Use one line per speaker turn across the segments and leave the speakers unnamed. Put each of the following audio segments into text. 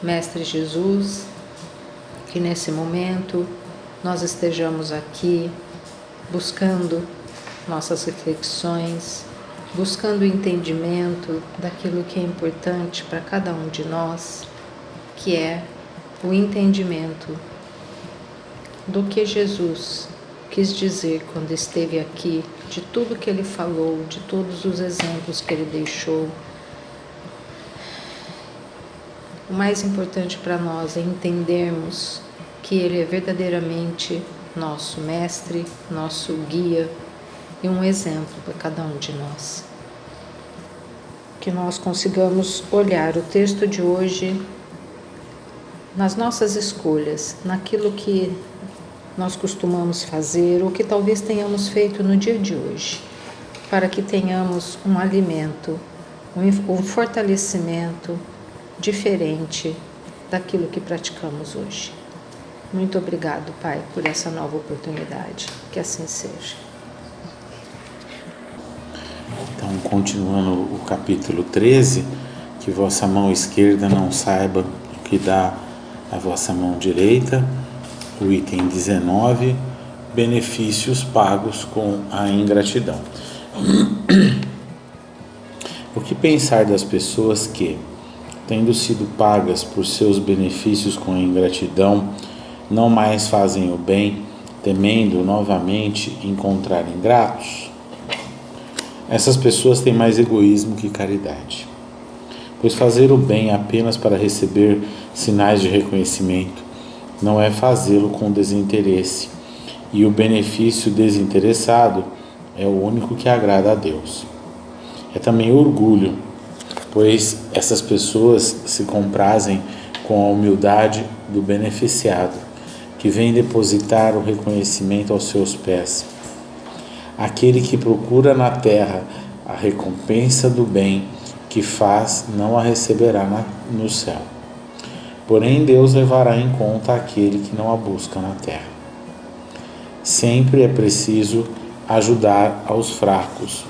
Mestre Jesus, que nesse momento nós estejamos aqui buscando nossas reflexões, buscando o entendimento daquilo que é importante para cada um de nós, que é o entendimento do que Jesus quis dizer quando esteve aqui, de tudo que ele falou, de todos os exemplos que ele deixou. O mais importante para nós é entendermos que ele é verdadeiramente nosso mestre, nosso guia e um exemplo para cada um de nós. Que nós consigamos olhar o texto de hoje nas nossas escolhas, naquilo que nós costumamos fazer ou que talvez tenhamos feito no dia de hoje, para que tenhamos um alimento, um fortalecimento diferente daquilo que praticamos hoje. Muito obrigado, Pai, por essa nova oportunidade. Que assim seja.
Então, continuando o capítulo 13, que vossa mão esquerda não saiba o que dá a vossa mão direita. O item 19, benefícios pagos com a ingratidão. O que pensar das pessoas que, tendo sido pagas por seus benefícios com a ingratidão, não mais fazem o bem, temendo novamente encontrar ingratos? Essas pessoas têm mais egoísmo que caridade, pois fazer o bem apenas para receber sinais de reconhecimento não é fazê-lo com desinteresse, e o benefício desinteressado é o único que agrada a Deus. É também orgulho, pois essas pessoas se comprazem com a humildade do beneficiado, que vem depositar o reconhecimento aos seus pés. Aquele que procura na terra a recompensa do bem que faz não a receberá no céu. Porém, Deus levará em conta aquele que não a busca na terra. Sempre é preciso ajudar aos fracos,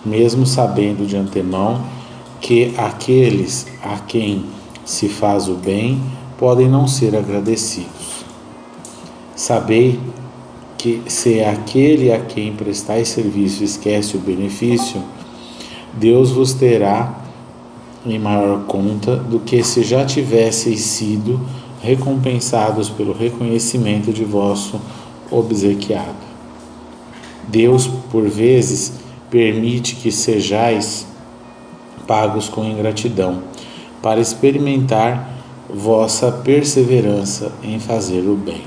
mesmo sabendo de antemão que aqueles a quem se faz o bem podem não ser agradecidos. Sabei que se aquele a quem prestais serviço esquece o benefício, Deus vos terá em maior conta do que se já tivesseis sido recompensados pelo reconhecimento de vosso obsequiado. Deus, por vezes, permite que sejais pagos com ingratidão, para experimentar vossa perseverança em fazer o bem.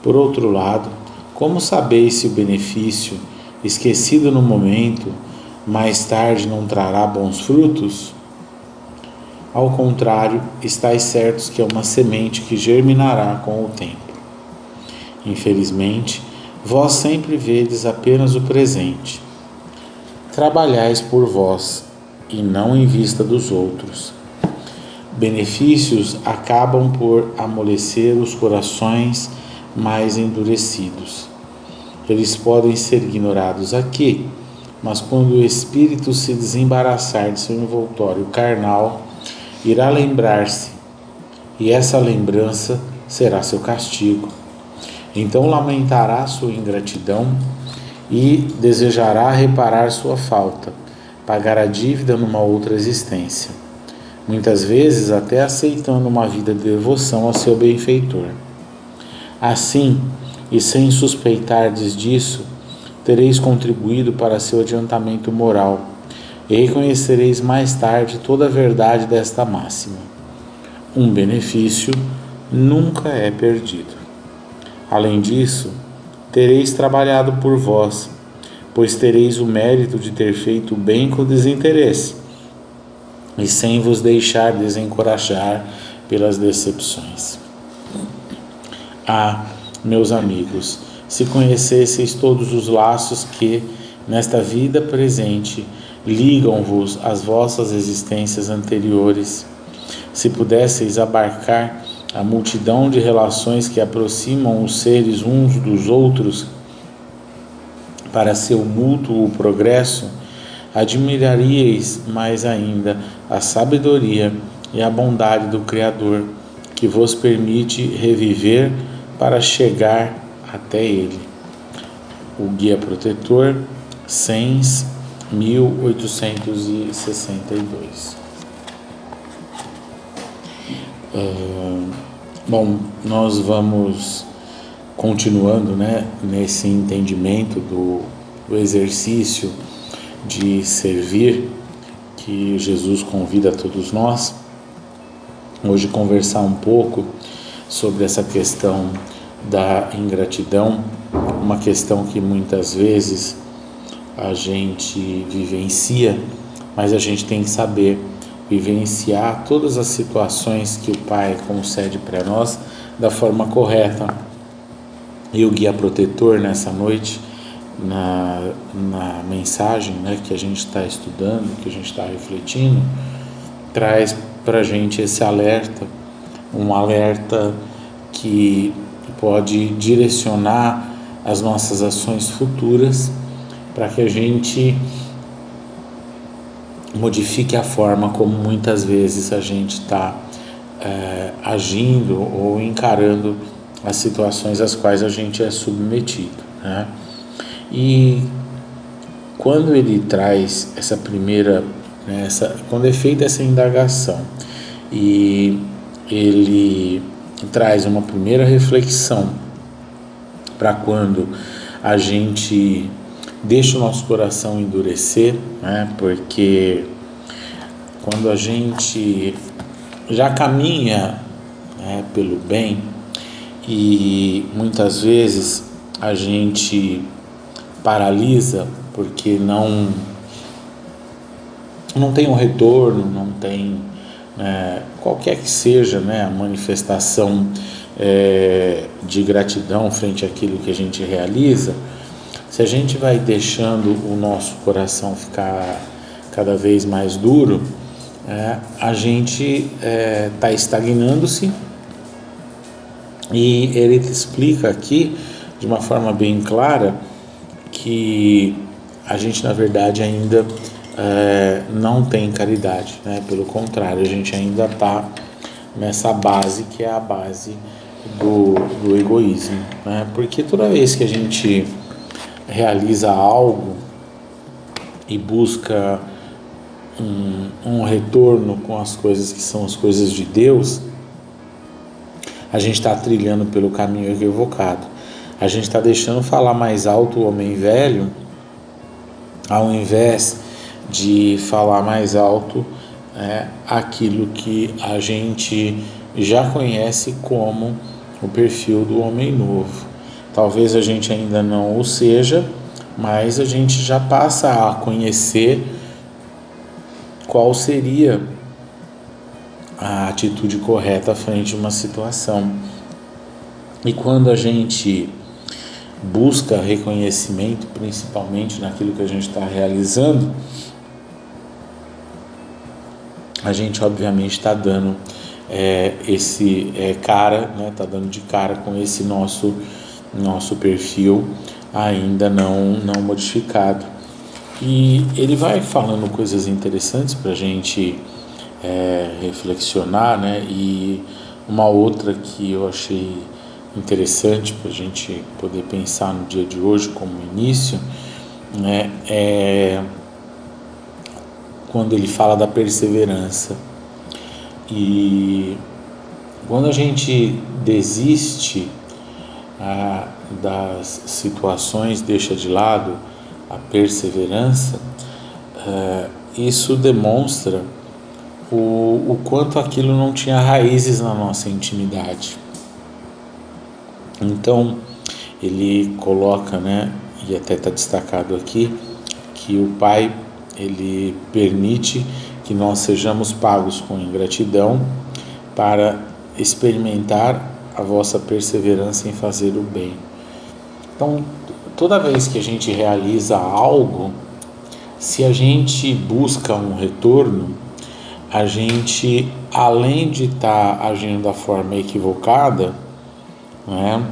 Por outro lado, como sabeis se o benefício, esquecido no momento, mais tarde não trará bons frutos? Ao contrário, estáis certos que é uma semente que germinará com o tempo. Infelizmente, vós sempre vedes apenas o presente. Trabalhais por vós, e não em vista dos outros. Benefícios acabam por amolecer os corações mais endurecidos. Eles podem ser ignorados aqui, mas quando o espírito se desembaraçar de seu envoltório carnal, irá lembrar-se, e essa lembrança será seu castigo. Então lamentará sua ingratidão e desejará reparar sua falta, pagar a dívida numa outra existência, muitas vezes até aceitando uma vida de devoção ao seu benfeitor. Assim, e sem suspeitardes disso, tereis contribuído para seu adiantamento moral, e reconhecereis mais tarde toda a verdade desta máxima: um benefício nunca é perdido. Além disso, tereis trabalhado por vós, pois tereis o mérito de ter feito o bem com desinteresse, e sem vos deixar desencorajar pelas decepções. Ah, meus amigos, se conhecesseis todos os laços que, nesta vida presente, ligam-vos às vossas existências anteriores, se pudesseis abarcar a multidão de relações que aproximam os seres uns dos outros para seu mútuo progresso, admiraríeis mais ainda a sabedoria e a bondade do Criador, que vos permite reviver para chegar até Ele. O Guia Protetor, Sens 1862. Bom, nós vamos continuando, né, nesse entendimento do exercício de servir que Jesus convida a todos nós. Hoje conversar um pouco sobre essa questão da ingratidão, uma questão que muitas vezes a gente vivencia, mas a gente tem que saber vivenciar todas as situações que o Pai concede para nós da forma correta. E o Guia Protetor nessa noite, na mensagem, né, que a gente está estudando, que a gente está refletindo, traz para a gente esse alerta, um alerta que pode direcionar as nossas ações futuras para que a gente modifique a forma como muitas vezes a gente está agindo ou encarando as situações às quais a gente é submetido, né? E quando ele traz essa primeira, né, quando é feita essa indagação e ele traz uma primeira reflexão para quando a gente deixa o nosso coração endurecer, né? Porque quando a gente já caminha, né, pelo bem e muitas vezes a gente paralisa porque não tem um retorno, não tem qualquer que seja, né, a manifestação de gratidão frente àquilo que a gente realiza. Se a gente vai deixando o nosso coração ficar cada vez mais duro, a gente está estagnando-se. E ele explica aqui de uma forma bem clara que a gente na verdade ainda não tem caridade, né? Pelo contrário, a gente ainda está nessa base que é a base do egoísmo, né? Porque toda vez que a gente realiza algo e busca um retorno com as coisas que são as coisas de Deus, a gente está trilhando pelo caminho equivocado. A gente está deixando falar mais alto o homem velho, ao invés de falar mais alto aquilo que a gente já conhece como o perfil do homem novo. Talvez a gente ainda não o seja, mas a gente já passa a conhecer qual seria a atitude correta frente a uma situação. E quando a gente busca reconhecimento, principalmente naquilo que a gente está realizando, a gente obviamente está dando esse cara, né, está dando de cara com esse nosso perfil ainda não modificado. E ele vai falando coisas interessantes para a gente reflexionar, né? E uma outra que eu achei interessante para a gente poder pensar no dia de hoje como início, né, é quando ele fala da perseverança. E quando a gente desiste das situações, deixa de lado a perseverança, isso demonstra o quanto aquilo não tinha raízes na nossa intimidade. Então ele coloca, né, e até está destacado aqui, que o Pai ele permite que nós sejamos pagos com ingratidão para experimentar a vossa perseverança em fazer o bem. Então, toda vez que a gente realiza algo, se a gente busca um retorno, a gente, além de estar agindo da forma equivocada, né,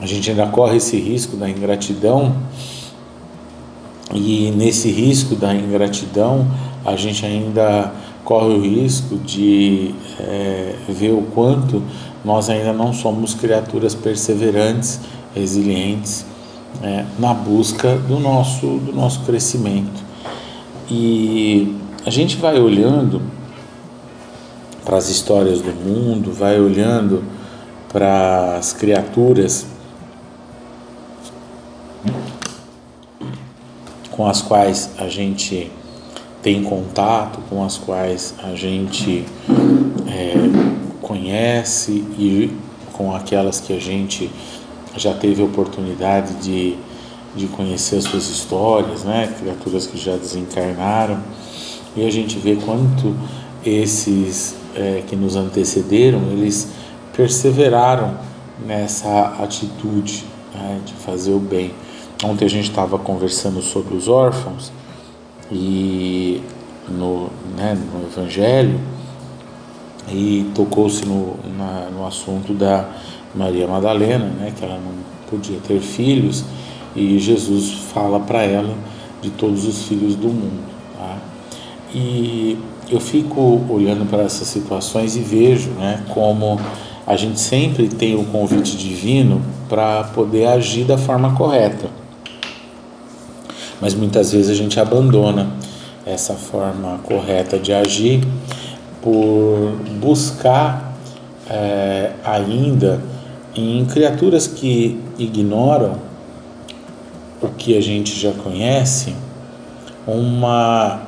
a gente ainda corre esse risco da ingratidão, e nesse risco da ingratidão a gente ainda corre o risco de ver o quanto nós ainda não somos criaturas perseverantes, resilientes, na busca do nosso crescimento. E a gente vai olhando para as histórias do mundo, vai olhando para as criaturas com as quais a gente tem contato, com as quais a gente conhece, e com aquelas que a gente já teve a oportunidade de conhecer as suas histórias, né? Criaturas que já desencarnaram, e a gente vê quanto esses que nos antecederam, eles perseveraram nessa atitude, né, de fazer o bem. Ontem a gente estava conversando sobre os órfãos e no Evangelho, e tocou-se no assunto da Maria Madalena, né, que ela não podia ter filhos, e Jesus fala para ela de todos os filhos do mundo, tá? E eu fico olhando para essas situações e vejo, né, como a gente sempre tem o convite divino para poder agir da forma correta, mas muitas vezes a gente abandona essa forma correta de agir por buscar ainda em criaturas que ignoram o que a gente já conhece, uma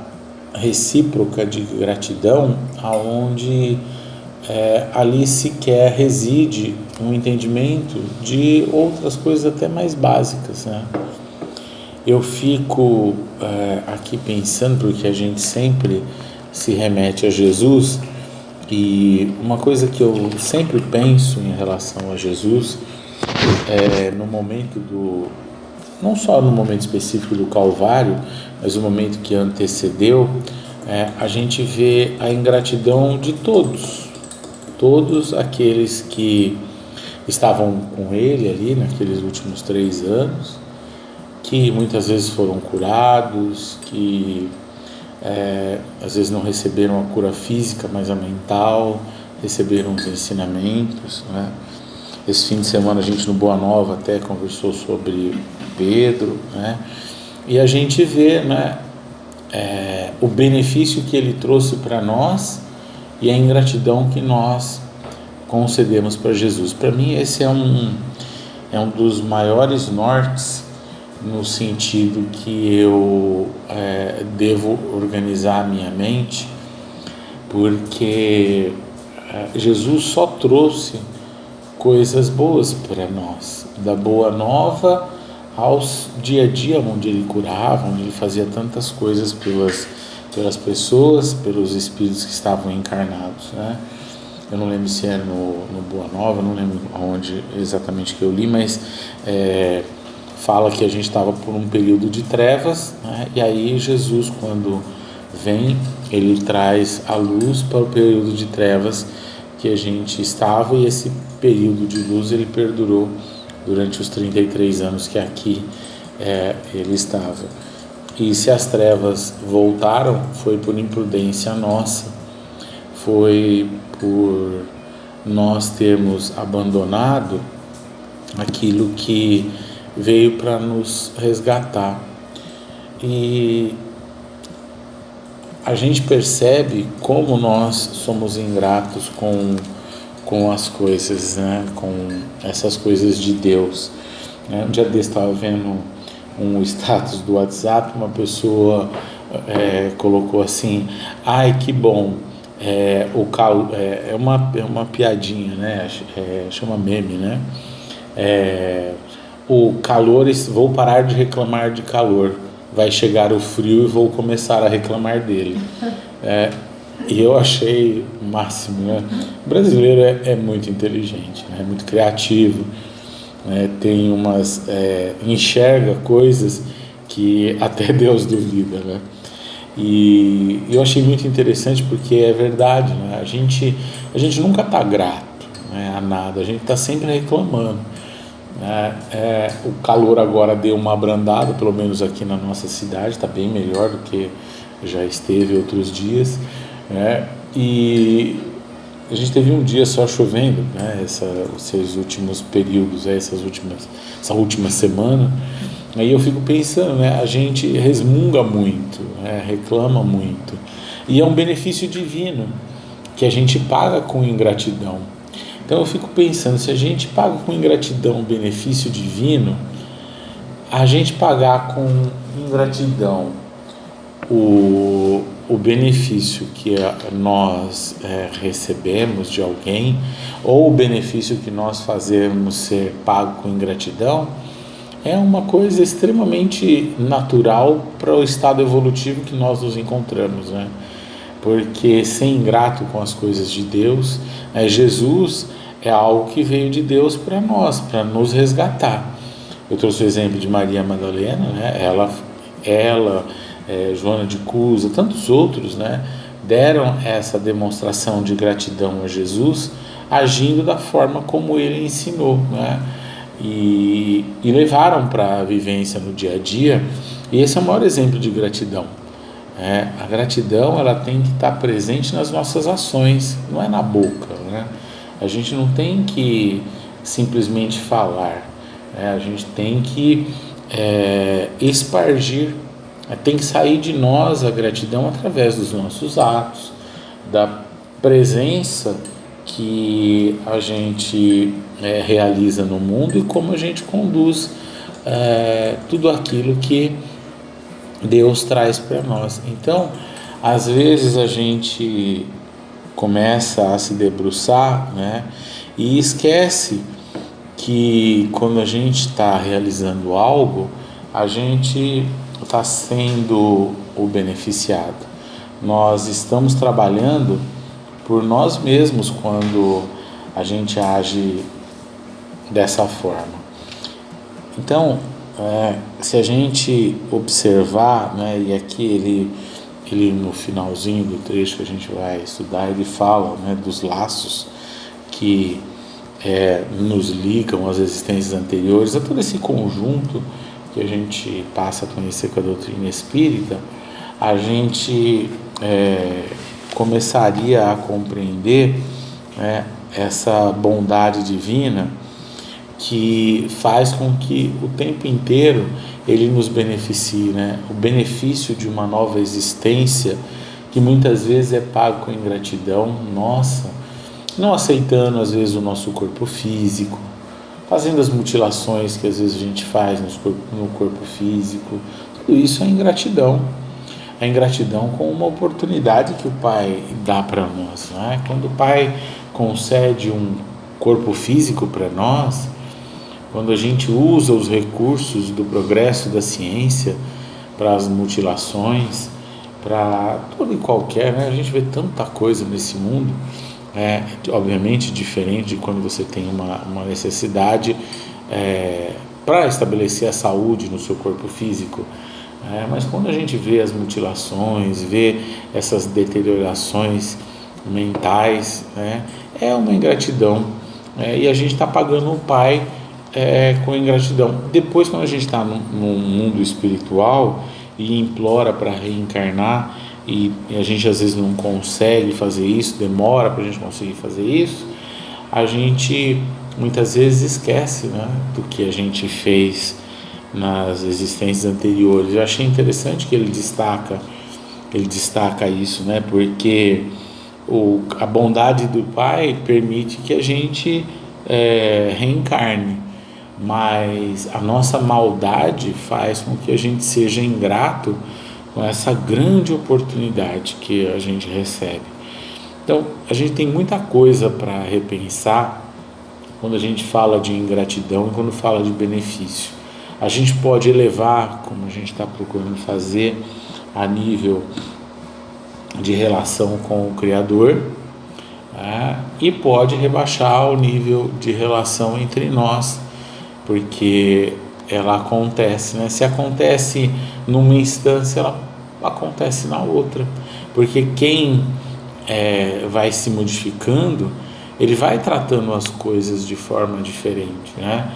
recíproca de gratidão, aonde ali sequer reside um entendimento de outras coisas até mais básicas, né? Eu fico aqui pensando, porque a gente sempre se remete a Jesus, e uma coisa que eu sempre penso em relação a Jesus no momento não só no momento específico do Calvário, mas o momento que antecedeu, a gente vê a ingratidão de todos aqueles que estavam com ele ali naqueles últimos 3 anos, que muitas vezes foram curados, que às vezes não receberam a cura física, mas a mental, receberam os ensinamentos, né? Esse fim de semana a gente no Boa Nova até conversou sobre Pedro, né? E a gente vê, né, o benefício que ele trouxe para nós e a ingratidão que nós concedemos para Jesus. Para mim esse é um dos maiores nortes, no sentido que eu devo organizar a minha mente, porque Jesus só trouxe coisas boas para nós, da boa nova aos dia a dia, onde ele curava, onde ele fazia tantas coisas pelas pessoas, pelos espíritos que estavam encarnados, né? Eu não lembro se é no Boa Nova, não lembro onde exatamente que eu li, mas fala que a gente estava por um período de trevas, né? E aí Jesus, quando vem, ele traz a luz para o período de trevas que a gente estava, e esse período de luz ele perdurou durante os 33 anos que aqui ele estava. E se as trevas voltaram, foi por imprudência nossa, foi por nós termos abandonado aquilo que veio para nos resgatar. E a gente percebe como nós somos ingratos com as coisas, né? Com essas coisas de Deus. Um dia desse estava vendo um status do WhatsApp, uma pessoa colocou assim: ai, que bom, é uma piadinha, né? Chama meme, né? O calor, vou parar de reclamar de calor, vai chegar o frio e vou começar a reclamar dele. E eu achei o máximo, né? O brasileiro é muito inteligente, né? É muito criativo, né? Tem enxerga coisas que até Deus duvida, né? E eu achei muito interessante, porque é verdade, né? A gente nunca está grato, né, a nada, a gente está sempre reclamando. O calor agora deu uma abrandada, pelo menos aqui na nossa cidade, está bem melhor do que já esteve outros dias, né? E a gente teve um dia só chovendo, né? Esses últimos períodos, essa última semana. Aí eu fico pensando, né? A gente resmunga muito, né? Reclama muito, e é um benefício divino que a gente paga com ingratidão. Então eu fico pensando, se a gente paga com ingratidão um benefício divino, a gente pagar com ingratidão o benefício que nós recebemos de alguém, ou o benefício que nós fazemos ser pago com ingratidão, é uma coisa extremamente natural para o estado evolutivo que nós nos encontramos, né? Porque ser ingrato com as coisas de Deus, Jesus é algo que veio de Deus para nós, para nos resgatar. Eu trouxe o exemplo de Maria Madalena, né? Ela Joana de Cusa, tantos outros, né? Deram essa demonstração de gratidão a Jesus, agindo da forma como ele ensinou, né? E levaram para a vivência no dia a dia, e esse é o maior exemplo de gratidão. A gratidão, ela tem que estar presente nas nossas ações, não é na boca, né? A gente não tem que simplesmente falar, a gente tem que espargir, tem que sair de nós a gratidão através dos nossos atos, da presença que a gente realiza no mundo e como a gente conduz tudo aquilo que Deus traz para nós. Então, às vezes a gente começa a se debruçar, né, e esquece que quando a gente está realizando algo, a gente está sendo o beneficiado. Nós estamos trabalhando por nós mesmos quando a gente age dessa forma. Então, se a gente observar, né, e aqui ele no finalzinho do trecho que a gente vai estudar, ele fala, né, dos laços que nos ligam às existências anteriores, a todo esse conjunto que a gente passa a conhecer com a doutrina espírita, a gente começaria a compreender, né, essa bondade divina que faz com que o tempo inteiro ele nos beneficie, né? O benefício de uma nova existência que muitas vezes é pago com ingratidão nossa, não aceitando às vezes o nosso corpo físico, fazendo as mutilações que às vezes a gente faz no corpo físico. Tudo isso é ingratidão. É ingratidão com uma oportunidade que o Pai dá para nós, né? Quando o Pai concede um corpo físico para nós, quando a gente usa os recursos do progresso da ciência para as mutilações, para tudo e qualquer, né? A gente vê tanta coisa nesse mundo, obviamente diferente de quando você tem uma necessidade para estabelecer a saúde no seu corpo físico, mas quando a gente vê as mutilações, vê essas deteriorações mentais, é uma ingratidão, e a gente está pagando o Pai com ingratidão. Depois, quando a gente está no mundo espiritual e implora para reencarnar, e a gente às vezes não consegue fazer isso, demora para a gente conseguir fazer isso, a gente muitas vezes esquece, né, do que a gente fez nas existências anteriores. Eu achei interessante que ele destaca isso, né, porque a bondade do Pai permite que a gente reencarne, mas a nossa maldade faz com que a gente seja ingrato com essa grande oportunidade que a gente recebe. Então, a gente tem muita coisa para repensar quando a gente fala de ingratidão e quando fala de benefício. A gente pode elevar, como a gente está procurando fazer, a nível de relação com o Criador, e pode rebaixar ao nível de relação entre nós, porque ela acontece, né? Se acontece numa instância, ela acontece na outra, porque quem vai se modificando, ele vai tratando as coisas de forma diferente, né?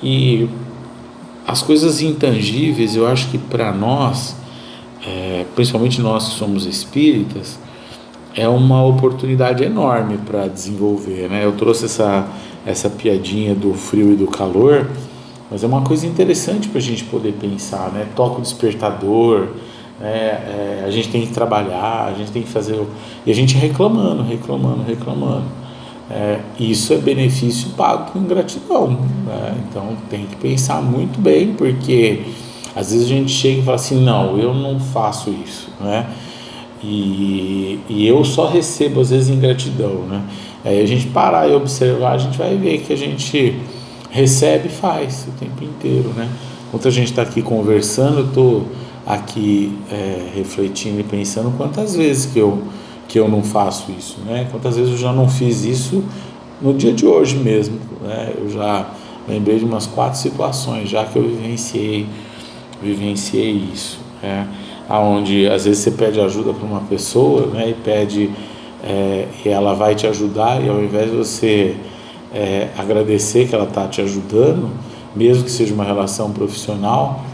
E as coisas intangíveis, eu acho que para nós, principalmente nós que somos espíritas, é uma oportunidade enorme para desenvolver, né? Eu trouxe essa piadinha do frio e do calor, mas é uma coisa interessante para a gente poder pensar, né? Toca o despertador, né? A gente tem que trabalhar, a gente tem que fazer... E a gente reclamando. Isso é benefício pago com ingratidão, né? Então tem que pensar muito bem, porque às vezes a gente chega e fala assim, não, eu não faço isso, né? E eu só recebo às vezes ingratidão, né? Aí a gente parar e observar, a gente vai ver que a gente recebe e faz o tempo inteiro, né? Enquanto a gente está aqui conversando, eu estou aqui refletindo e pensando quantas vezes que eu não faço isso, né? Quantas vezes eu já não fiz isso no dia de hoje mesmo, né? Eu já lembrei de umas 4 situações já que eu vivenciei isso, né? Aonde às vezes você pede ajuda para uma pessoa, né? E ela vai te ajudar, e ao invés de você agradecer que ela está te ajudando, mesmo que seja uma relação profissional,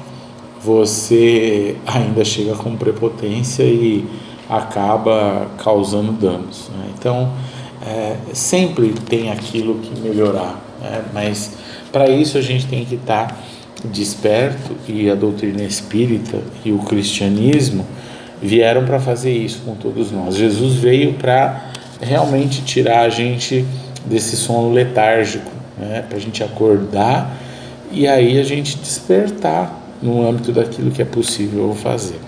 você ainda chega com prepotência e acaba causando danos, né? Então, sempre tem aquilo que melhorar, né? Mas para isso a gente tem que estar desperto, e a doutrina espírita e o cristianismo vieram para fazer isso com todos nós. Jesus veio para realmente tirar a gente desse sono letárgico, né? Para a gente acordar e aí a gente despertar no âmbito daquilo que é possível fazer.